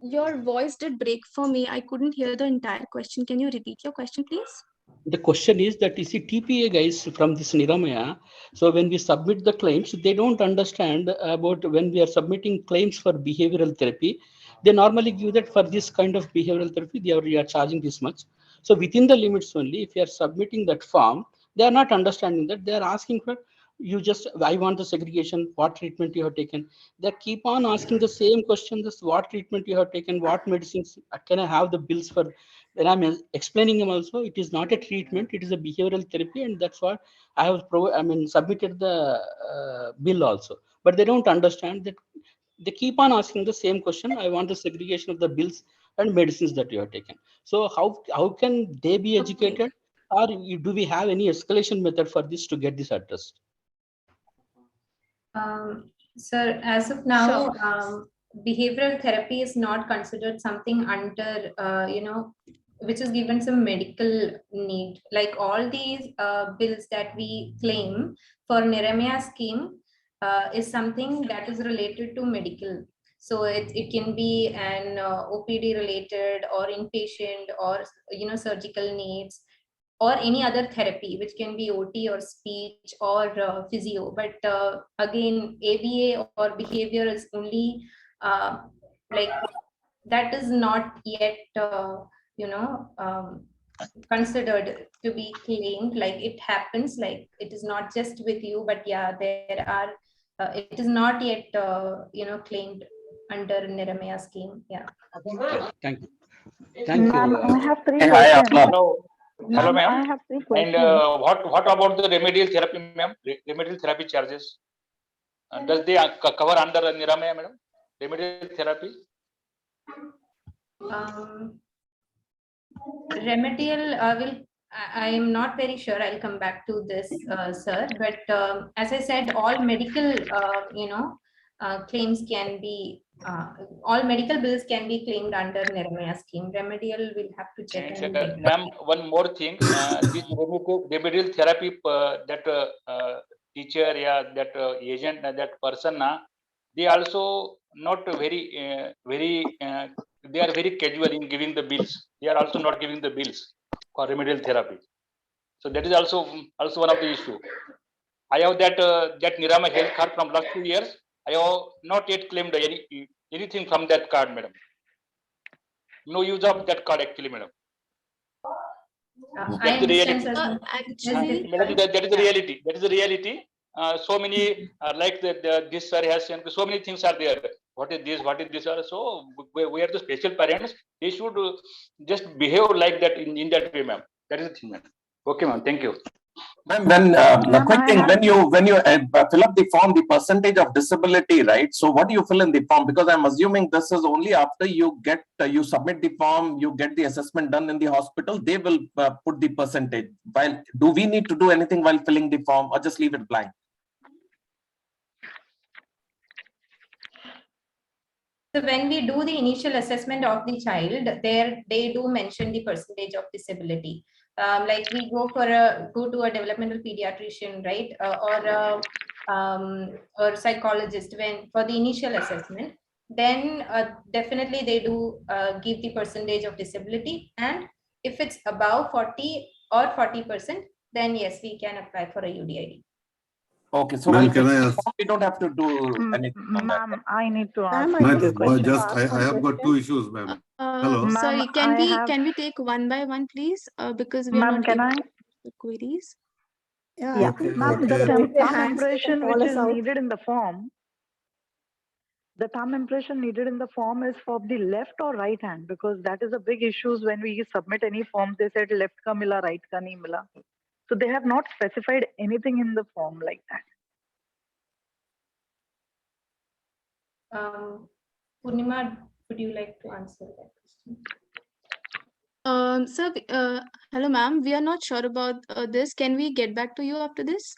Your voice did break for me. I couldn't hear the entire question. Can you repeat your question, please? The question is that, you see, TPA guys from this Niramaya, so when we submit the claims, they don't understand about when we are submitting claims for behavioral therapy. They normally give that for this kind of behavioral therapy, we are charging this much. So within the limits only, if you are submitting that form, they are not understanding that. They are asking for, I want the segregation, what treatment you have taken. They keep on asking the same question, this what treatment you have taken, what medicines, can I have the bills for. When I'm explaining them also, it is not a treatment, it is a behavioral therapy, and that's what I have submitted the bill also. But they don't understand that. They keep on asking the same question. I want the segregation of the bills and medicines that you have taken. So how can they be educated, or do we have any escalation method for this to get this addressed? Sir, as of now, behavioral therapy is not considered something under, which is given some medical need. Like all these bills that we claim for Niramaya scheme is something that is related to medical. So it can be an OPD related or inpatient or, surgical needs, or any other therapy, which can be OT or speech or physio. But again, ABA or behavior is only like that is not yet, considered to be claimed. Like it happens, like it is not just with you, but yeah, there are it is not yet, claimed under Niramaya scheme. Yeah. Thank you. Thank you. Ma'am, I have three Hey, hi, questions. Amla. Hello, hello, Ma'am, I ma'am. have three And questions. what about the remedial therapy, ma'am? Remedial therapy charges? Does they cover under Niramaya, madam? Remedial therapy? Remedial I am not very sure. I'll come back to this, sir. But as I said, all medical, claims can be, all medical bills can be claimed under Niramaya scheme. Remedial will have to check. And ma'am, one more thing. This remedial therapy, that teacher, yeah, that agent, that person, they also not very, they are very casual in giving the bills. They are also not giving the bills for remedial therapy. So that is also one of the issue. I have that Nirama health card from last 2 years. I have not yet claimed anything from that card, madam. No use of that card actually, madam. I understand, sir. Actually, That is the reality. That is the reality. So many like this sir has sent. So many things are there. What is this? What is this? So we are the special parents. They should just behave like that in that way, ma'am. That is the thing, ma'am. Okay, ma'am. Thank you. Ma'am, the quick thing, when you fill up the form, the percentage of disability, right? So what do you fill in the form? Because I'm assuming this is only after you get you submit the form, you get the assessment done in the hospital, they will put the percentage. While do we need to do anything while filling the form, or just leave it blank? So when we do the initial assessment of the child, they do mention the percentage of disability. Like we go to a developmental pediatrician, right, or psychologist for the initial assessment. Then definitely they do give the percentage of disability, and if it's above 40 or 40%, then yes, we can apply for a UDID. Okay, so we don't have to do anything on that. Ma'am, I need to ask. I have got two issues, ma'am. Hello. Sorry, can we take one by one, please? Because we are Ma'am, not can able I? to the queries. Yeah, Okay, ma'am, okay. the thumb impression which is needed in the form. The thumb impression needed in the form is for the left or right hand, because that is a big issue when we submit any form. They said left ka mila, right ka nahi mila. So they have not specified anything in the form like that. Purnima, would you like to answer that question? Sir, hello, ma'am. We are not sure about this. Can we get back to you after this?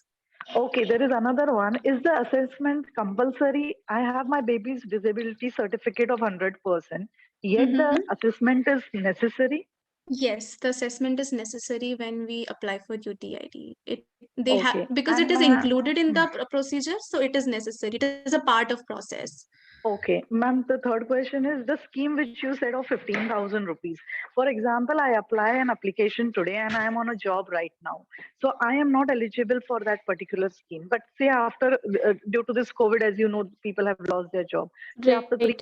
Okay, there is another one. Is the assessment compulsory? I have my baby's disability certificate of 100%. Yet the assessment is necessary? Yes, the assessment is necessary when we apply for UTID. They Okay. have, because it is included in the procedure, so it is necessary. It is a part of process. Okay, ma'am, the third question is the scheme which you said of 15,000 rupees. For example, I apply an application today and I am on a job right now. So I am not eligible for that particular scheme. But say after, due to this COVID, as you know, people have lost their job. Say after 3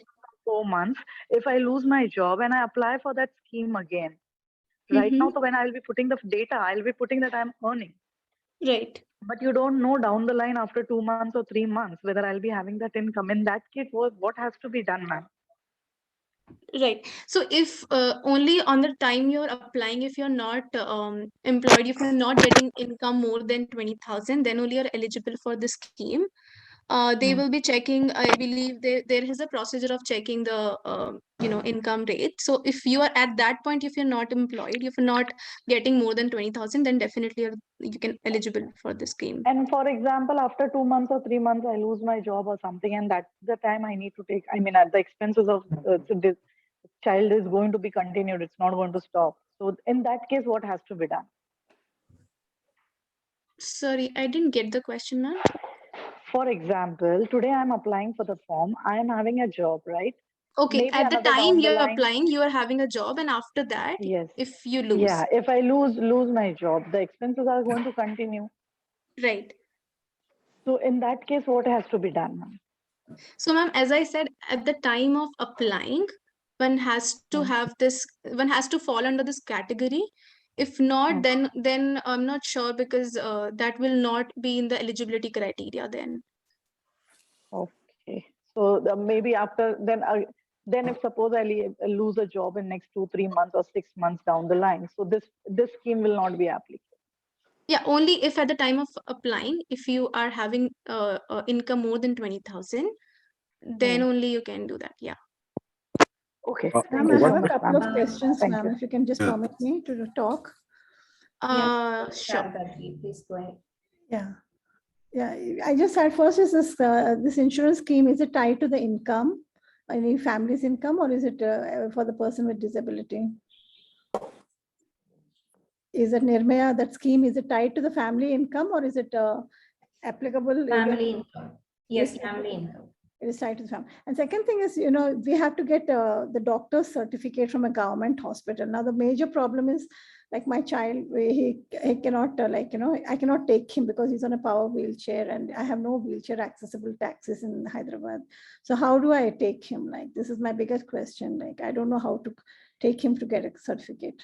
or 4 months, if I lose my job and I apply for that scheme again, right now, so when I will be putting the data, I'll be putting that I'm earning. Right. But you don't know down the line after 2 months or 3 months whether I'll be having that income. In that case, what has to be done, ma'am? Right. So if only on the time you're applying, if you're not employed, if you're not getting income more than 20,000, then only you're eligible for the scheme. They will be checking, I believe there is a procedure of checking the income rate. So if you are at that point, if you're not employed, if you're not getting more than 20,000, then definitely you can eligible for the scheme. And for example, after 2 months or 3 months, I lose my job or something, and that's the time I need to take, at the expenses of this child is going to be continued. It's not going to stop. So in that case, what has to be done? Sorry, I didn't get the question, ma'am. For example, today I'm applying for the form. I am having a job, right? Okay, Maybe at the another time down the you're line- applying, you are having a job, and after that, Yes. if you lose. Yeah, if I lose my job, the expenses are going to continue. Right. So in that case, what has to be done, ma'am? So, ma'am, as I said, at the time of applying, one has to have this, one has to fall under this category. If not, then I'm not sure, because that will not be in the eligibility criteria then. Okay. So maybe after then if suppose I lose a job in next 2-3 months or 6 months down the line, so this scheme will not be applicable. Yeah, only if at the time of applying, if you are having income more than 20,000, then only you can do that. Yeah. Okay. Ma'am, I have a couple of questions, ma'am, if you can just permit me to talk. Sure. Please go ahead. Yeah, I just had first is this insurance scheme, is it tied to the income, any family's income, or is it for the person with disability? Is it Nirmaya, that scheme, is it tied to the family income, or is it applicable? Family income. Yes, family income. It is tied to the family. And second thing is, we have to get the doctor's certificate from a government hospital. Now, the major problem is, like my child, he cannot, I cannot take him because he's on a power wheelchair and I have no wheelchair accessible taxis in Hyderabad. So how do I take him? Like, this is my biggest question. Like, I don't know how to take him to get a certificate.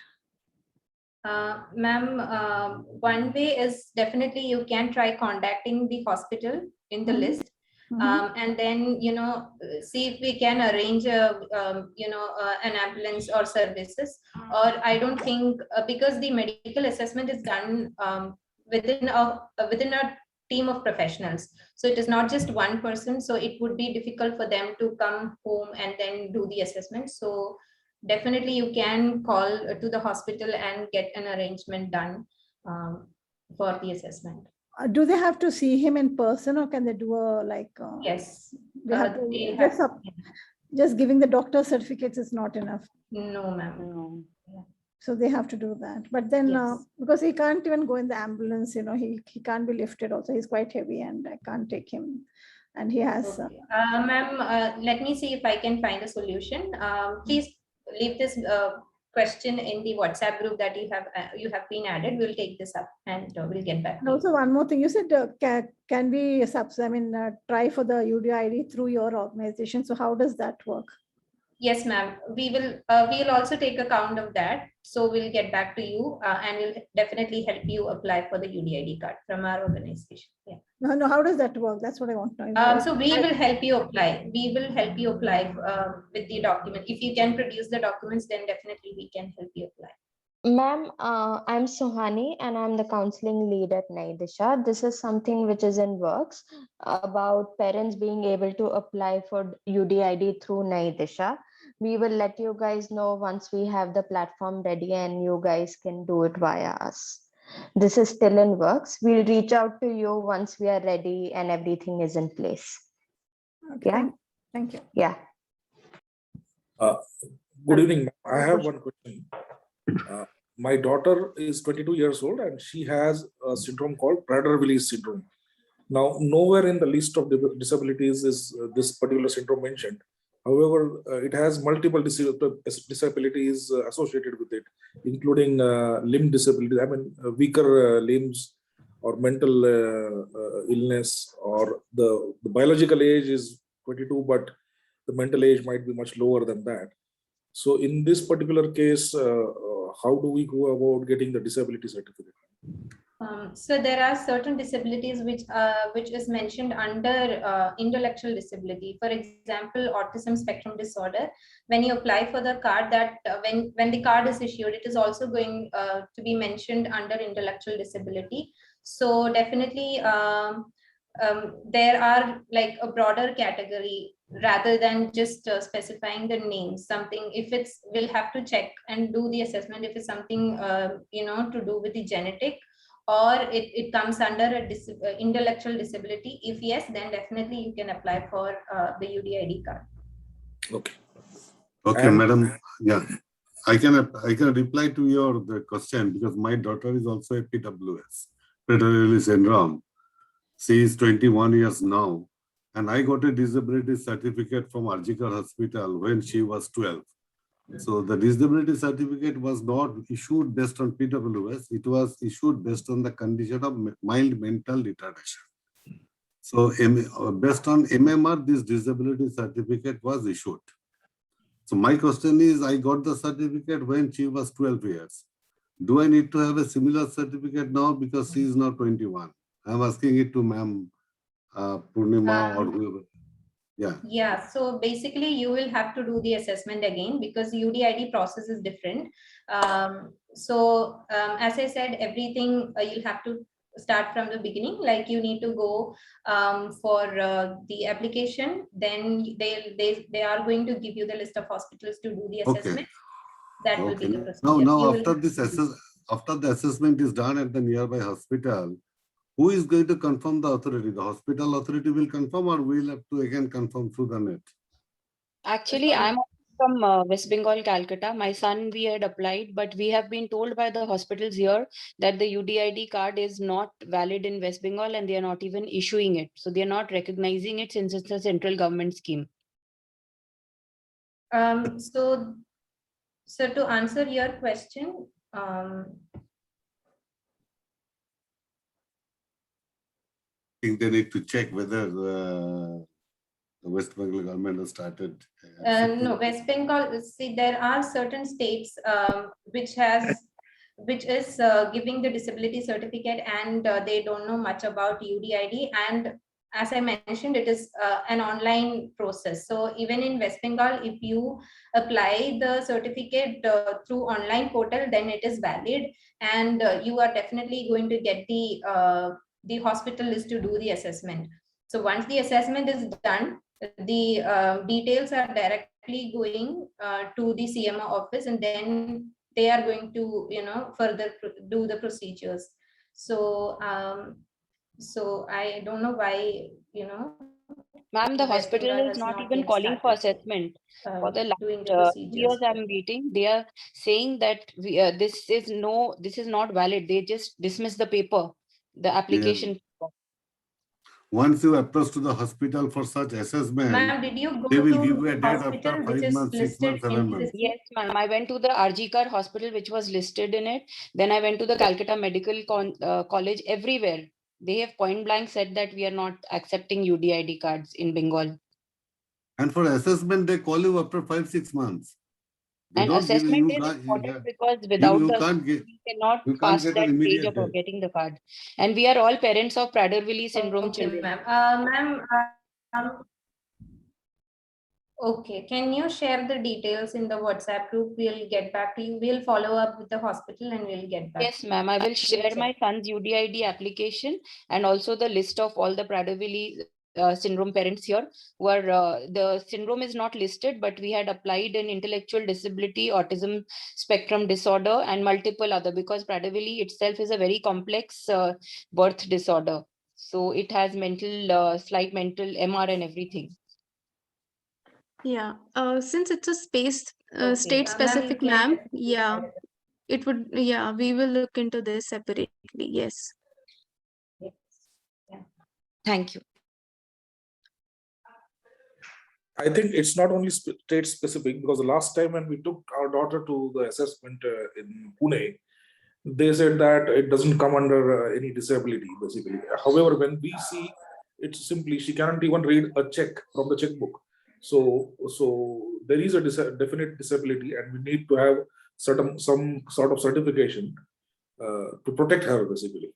Ma'am, one way is definitely you can try contacting the hospital in the list. And then, see if we can arrange an ambulance or services. Or I don't think, because the medical assessment is done within a team of professionals. So it is not just one person. So it would be difficult for them to come home and then do the assessment. So definitely you can call to the hospital and get an arrangement done for the assessment. Do they have to see him in person, or can they do a yes, they have to, just giving the doctor certificates is not enough? No, ma'am. No. So they have to do that. But then because he can't even go in the ambulance, he can't be lifted also. He's quite heavy and I can't take him. And he has ma'am, let me see if I can find a solution. Please leave this question in the WhatsApp group that you have been added. We'll take this up and we'll get back. And also one more thing, you said can we try for the UDID through your organization. So how does that work? Yes, ma'am. We'll also take account of that. So we'll get back to you and we'll definitely help you apply for the UDID card from our organization. Yeah. No, how does that work? That's what I want to know. So we will help you apply. We will help you apply with the document. If you can produce the documents, then definitely we can help you apply. Ma'am, I'm Suhani and I'm the counseling lead at Naidisha. This is something which is in works about parents being able to apply for UDID through Naidisha. We will let you guys know once we have the platform ready and you guys can do it via us. This is still in works. We'll reach out to you once we are ready and everything is in place. Okay, yeah. Thank you. Yeah. Good evening. I have one question. My daughter is 22 years old and she has a syndrome called Prader-Willi syndrome. Now, nowhere in the list of disabilities is this particular syndrome mentioned. However, it has multiple disabilities associated with it, including limb disabilities, weaker limbs or mental illness, or the biological age is 22, but the mental age might be much lower than that. So in this particular case, how do we go about getting the disability certificate? So there are certain disabilities which is mentioned under intellectual disability. For example, autism spectrum disorder. When you apply for the card, that when the card is issued, it is also going to be mentioned under intellectual disability. So definitely there are like a broader category rather than just specifying the name. Something, if it's, we'll have to check and do the assessment if it's something to do with the genetic, or it comes under a intellectual disability. If yes, then definitely you can apply for the UDID card. Okay. Okay, madam. Yeah, I can reply to the question, because my daughter is also a PWS, Prader-Willi syndrome. She is 21 years now, and I got a disability certificate from Arjikar Hospital when she was 12. So the disability certificate was not issued based on PWS, it was issued based on the condition of mild mental retardation. So based on MMR, this disability certificate was issued. So my question is, I got the certificate when she was 12 years. Do I need to have a similar certificate now because she is now 21? I'm asking it to ma'am Purnima or whoever. Yeah, so basically you will have to do the assessment again because UDID process is different. As I said, everything you'll have to start from the beginning. Like you need to go for the application, then they are going to give you the list of hospitals to do the assessment. That will be the procedure. Now after the assessment is done at the nearby hospital, who is going to confirm the authority? The hospital authority will confirm, or we'll have to again confirm through the net? Actually, I'm from West Bengal, Calcutta. My son, we had applied, but we have been told by the hospitals here that the UDID card is not valid in West Bengal and they are not even issuing it. So they are not recognizing it since it's a central government scheme. So to answer your question, I think they need to check whether the West Bengal government has started. No, West Bengal, see, there are certain states which is giving the disability certificate and they don't know much about UDID. And as I mentioned, it is an online process. So even in West Bengal, if you apply the certificate through online portal, then it is valid and you are definitely going to get the hospital list to do the assessment. So once the assessment is done, the details are directly going to the CMO office, and then they are going to, further do the procedures. So, so I don't know why, Ma'am, the hospital is not even calling for assessment. For the last 2 years I'm waiting. They are saying that this is not valid. They just dismiss the paper, the application. Yeah. Once you approach to the hospital for such assessment, did you go they will to give you a date hospital after which 5 is months, 6 months, 7 months. Yes, ma'am. I went to the RG Kar hospital, which was listed in it. Then I went to the Calcutta Medical College. Everywhere they have point blank said that we are not accepting UDID cards in Bengal. And for assessment, they call you after 5-6 months. They And don't give assessment you, is important because without we cannot pass that stage of getting the card. And we are all parents of Prader-Willi syndrome children. Ma'am, okay, can you share the details in the WhatsApp group? We'll get back to you. We'll follow up with the hospital and we'll get back. Yes, ma'am. I will share my son's UDID application and also the list of all the Prader-Willi syndrome parents here who are the syndrome is not listed, but we had applied an intellectual disability, autism spectrum disorder, and multiple other, because Prader-Willi itself is a very complex birth disorder. So it has slight mental MR and everything. Yeah, since it's a state specific, ma'am, yeah, it would, yeah, we will look into this separately. Yes. Thank you. I think it's not only state specific, because the last time when we took our daughter to the assessment in Pune, they said that it doesn't come under any disability, basically. However, when we see, it's simply she cannot even read a check from the checkbook. So there is a definite disability, and we need to have some sort of certification to protect her, basically.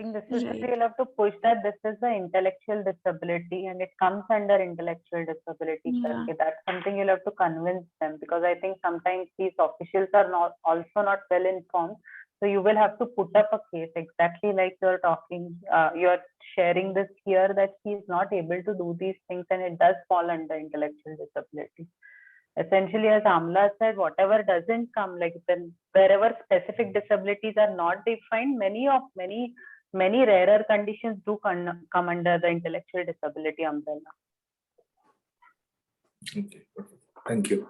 I think this is we'll have to push that this is the intellectual disability and it comes under intellectual disability. Yeah. That's something you'll have to convince them, because I think sometimes these officials are also not well informed. So you will have to put up a case exactly like you're talking, you're sharing this here, that he is not able to do these things and it does fall under intellectual disability. Essentially, as Amla said, whatever doesn't come, like then wherever specific disabilities are not defined, many rarer conditions do come under the intellectual disability umbrella. Okay, perfect. Thank you.